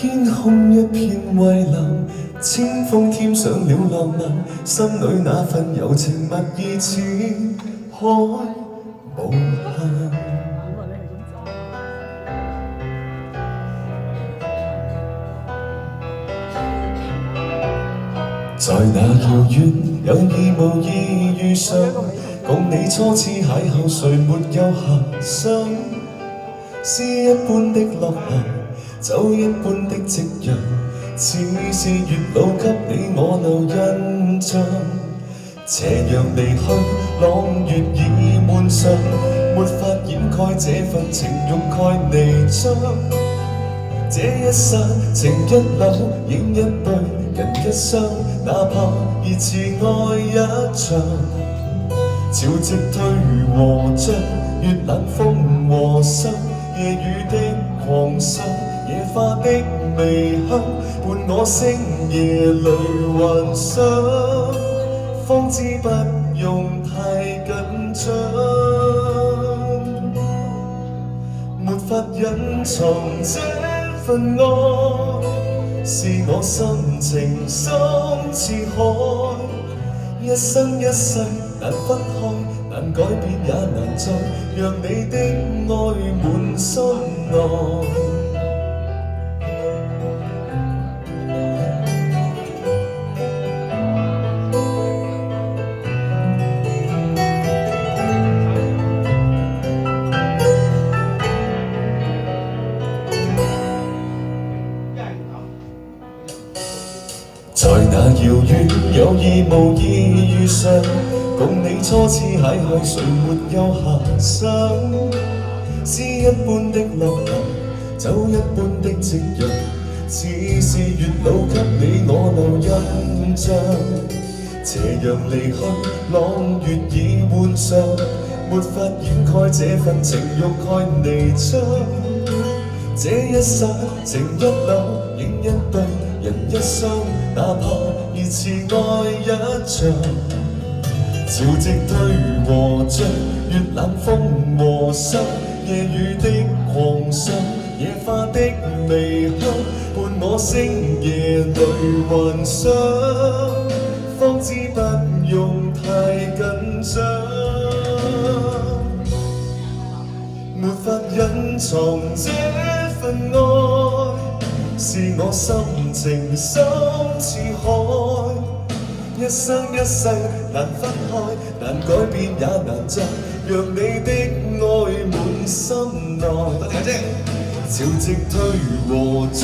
天空一片蔚藍，清風添上了浪漫，心裏那份柔情蜜意似海無限。在那遙遠有意無意遇上，共你初次邂逅，誰沒有遐想？詩一般的落霞，酒一般的夕陽，似是月老給你我留印象。斜陽離去，朗月已滿上，沒法掩蓋這份情欲蓋彌彰。這一剎情一縷，影一對，人一雙，哪怕熱熾愛一場。潮汐退和漲，月冷風和霜，夜雨的狂想，野花的微香，伴我星夜裏幻想，方知不用太緊張，沒法隱藏這份愛，是我心情深似海，一生一世難分開，難改變也難再讓你的愛滿心內。在那遙遠有意無意遇上，共你初次邂逅，誰沒有遐想？詩一般的落霞，酒一般的夕陽，似是月老給你我留印象。斜陽離去，朗月已換上，沒法掩蓋這份情欲蓋彌彰。這一剎情一縷，影一對，人一雙，哪怕熱熾愛一場。潮汐退和漲，月冷風和霜，夜雨的狂想，野花的微香，伴我星夜裏幻想，方知不用太緊張，沒法隱藏這份愛，是我心情深似海，一生一世難分開，難改變也難再讓你的愛滿心內。多謝姐。潮汐退和漲，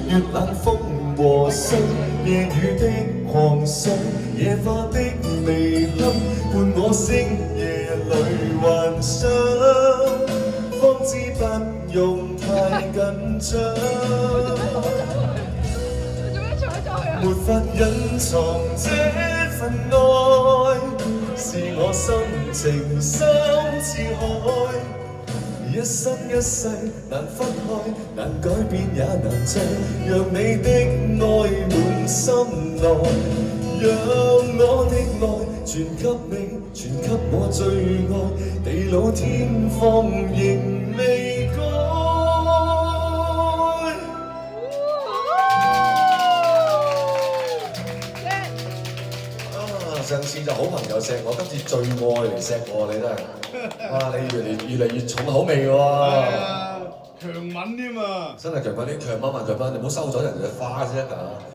月冷風和霜，夜雨的狂想，野花的微香，伴我星夜裏幻想，方知不用太緊張，沒法隱藏這份愛，是我心情深似海，一生一世難分開，難改變也難再讓你的愛滿心內，讓我的愛傳給你，傳給我最愛，地老天荒仍未改。上次就好朋友錫我，今次最愛嚟錫我，你真係，哇！你越嚟越重口味喎。係啊，強吻添啊！真係強吻啲強吻，你唔好收咗人哋嘅花先得㗎。